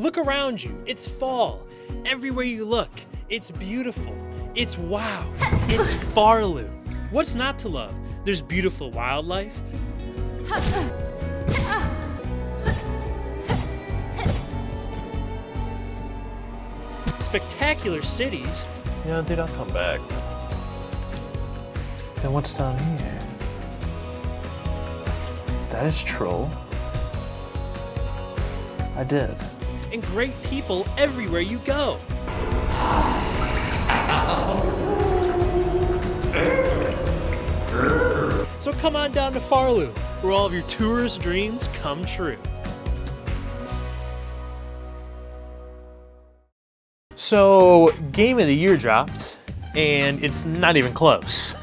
Look around you, it's fall. Everywhere you look, it's beautiful. It's wow. It's Farloom. What's not to love? There's beautiful wildlife. Spectacular cities. You know, dude, I'll come back. Then what's down here? That is troll. I did. And great people everywhere you go. So come on down to Farloom, where all of your tourist dreams come true. So, Game of the Year dropped, and it's not even close.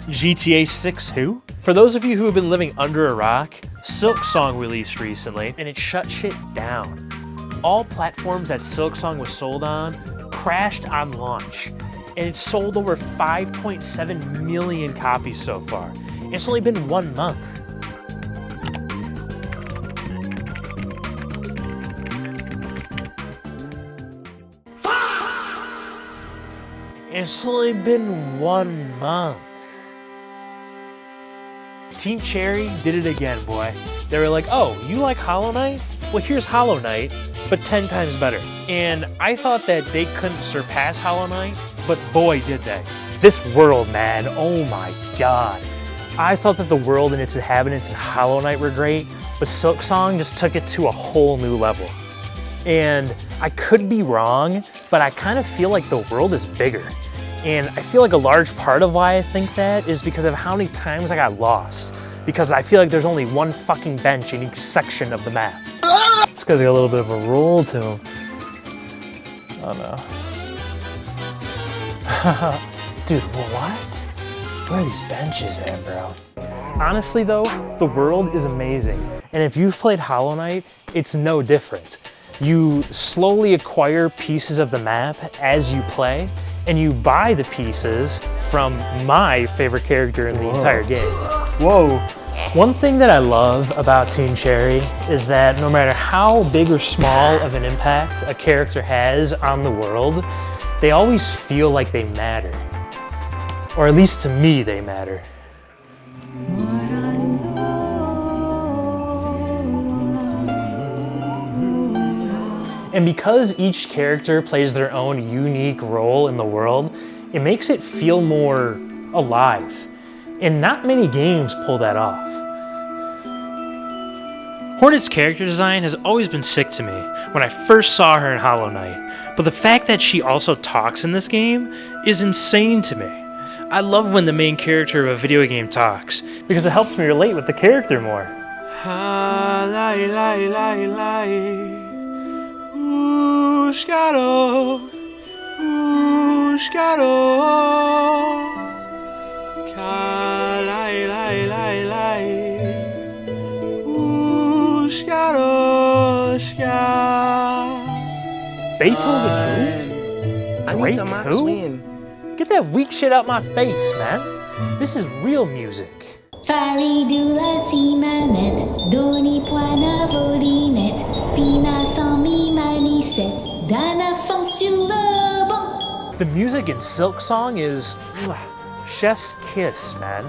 GTA 6 who? For those of you who have been living under a rock, Silksong released recently, and it shut shit down. All platforms that Silksong was sold on crashed on launch, and it's sold over 5.7 million copies so far. It's only been 1 month. It's only been 1 month. Team Cherry did it again, boy. They were like, oh, you like Hollow Knight? Well, here's Hollow Knight, but 10 times better. And I thought that they couldn't surpass Hollow Knight, but boy, did they. This world, man, oh my God. I thought that the world and its inhabitants in Hollow Knight were great, but Silksong just took it to a whole new level. And I could be wrong, but I kind of feel like the world is bigger. And I feel like a large part of why I think that is because of how many times I got lost. Because I feel like there's only one fucking bench in each section of the map. This guy's got a little bit of a roll to him. Oh no. Dude, what? Where are these benches at, bro? Honestly though, the world is amazing. And if you've played Hollow Knight, it's no different. You slowly acquire pieces of the map as you play, and you buy the pieces from my favorite character in the entire game. Whoa. One thing that I love about Team Cherry is that no matter how big or small of an impact a character has on the world, they always feel like they matter. Or at least to me, they matter. And because each character plays their own unique role in the world, it makes it feel more alive. And not many games pull that off. Hornet's character design has always been sick to me when I first saw her in Hollow Knight, but the fact that she also talks in this game is insane to me. I love when the main character of a video game talks, because it helps me relate with the character more. Beethoven who? Drake who? Get that weak shit out my face, man. This is real music. The music in Silksong is chef's kiss, man.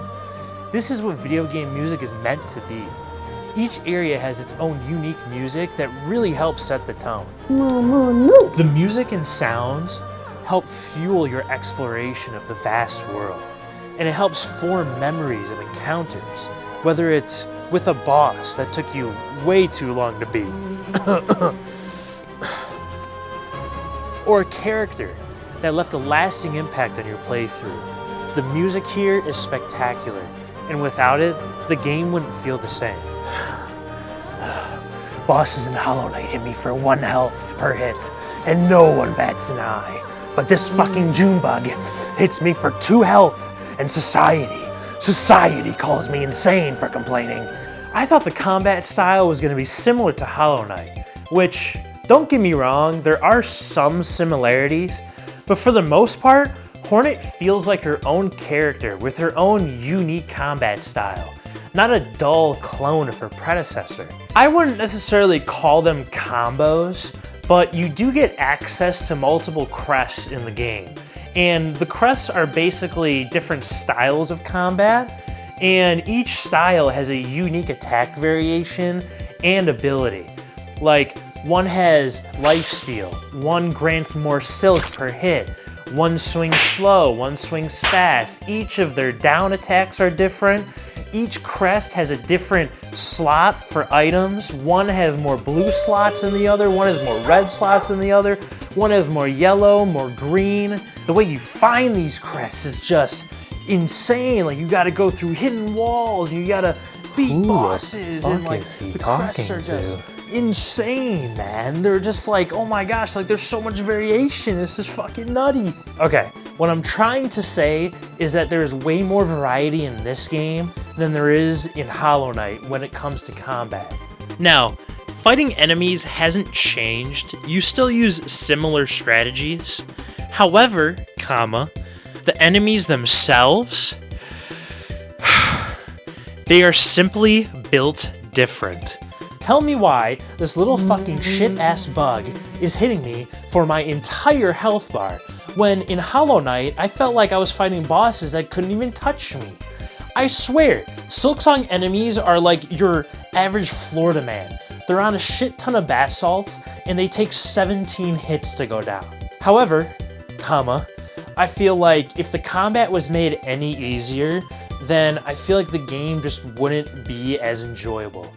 This is what video game music is meant to be. Each area has its own unique music that really helps set the tone. The music and sounds help fuel your exploration of the vast world, and it helps form memories of encounters, whether it's with a boss that took you way too long to beat, or a character that left a lasting impact on your playthrough. The music here is spectacular, and without it, the game wouldn't feel the same. Bosses in Hollow Knight hit me for 1 health per hit, and no one bats an eye. But this fucking June bug hits me for 2 health, and society calls me insane for complaining. I thought the combat style was gonna be similar to Hollow Knight, which, don't get me wrong, there are some similarities, but for the most part, Hornet feels like her own character with her own unique combat style, not a dull clone of her predecessor. I wouldn't necessarily call them combos, but you do get access to multiple crests in the game. And the crests are basically different styles of combat, and each style has a unique attack variation and ability. Like, one has lifesteal, one grants more silk per hit, one swings slow, one swings fast. Each of their down attacks are different. Each crest has a different slot for items. One has more blue slots than the other, one has more red slots than the other, one has more yellow, more green. The way you find these crests is just insane. Like, you gotta go through hidden walls, and you gotta beat bosses, and like the crests are just insane, man. They're just like, oh my gosh, like there's so much variation. This is fucking nutty. Okay, what I'm trying to say is that there's way more variety in this game than there is in Hollow Knight when it comes to combat. Now, fighting enemies hasn't changed. You still use similar strategies. However, the enemies themselves, they are simply built different. Tell me why this little fucking shit-ass bug is hitting me for my entire health bar, when in Hollow Knight, I felt like I was fighting bosses that couldn't even touch me. I swear, Silksong enemies are like your average Florida man. They're on a shit ton of bath salts, and they take 17 hits to go down. However, I feel like if the combat was made any easier, then I feel like the game just wouldn't be as enjoyable.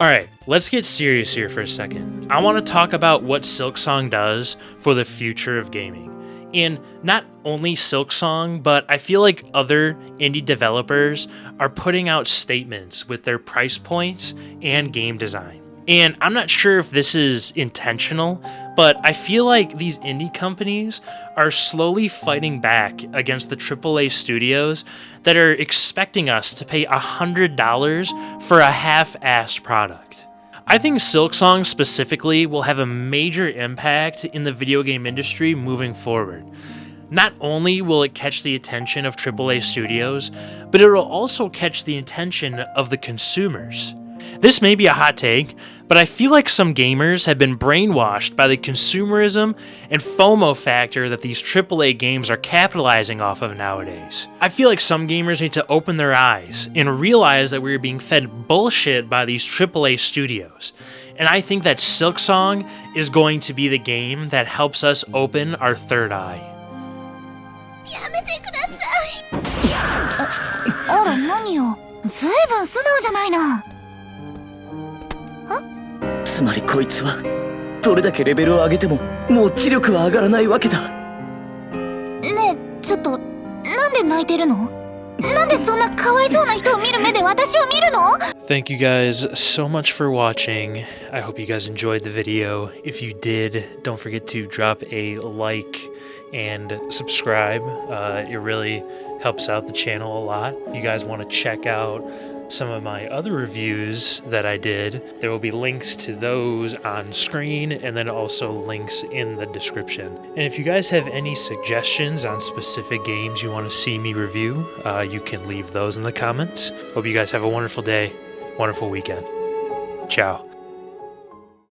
Alright, let's get serious here for a second. I want to talk about what Silksong does for the future of gaming. And not only Silksong, but I feel like other indie developers are putting out statements with their price points and game design. And I'm not sure if this is intentional, but I feel like these indie companies are slowly fighting back against the AAA studios that are expecting us to pay $100 for a half-assed product. I think Silksong specifically will have a major impact in the video game industry moving forward. Not only will it catch the attention of AAA studios, but it will also catch the attention of the consumers. This may be a hot take, but I feel like some gamers have been brainwashed by the consumerism and FOMO factor that these AAA games are capitalizing off of nowadays. I feel like some gamers need to open their eyes and realize that we're being fed bullshit by these AAA studios. And I think that Silksong is going to be the game that helps us open our third eye. やめてください。あら何よ。ずいぶん素直じゃないな。つまりこいつはどれだけレベルを上げてももう知力は上がらないわけだ。ねえ、ちょっとなんで泣いてるの？なんでそんなかわいそうな人を見る目で私を見るの？ Thank you guys so much for watching. I hope you guys enjoyed the video. If you did, don't forget to drop a like and subscribe. It really helps out the channel a lot. If you guys want to check out some of my other reviews that I did, there will be links to those on screen and then also links in the description. And if you guys have any suggestions on specific games you want to see me review, you can leave those in the comments. Hope you guys have a wonderful day, wonderful weekend. Ciao.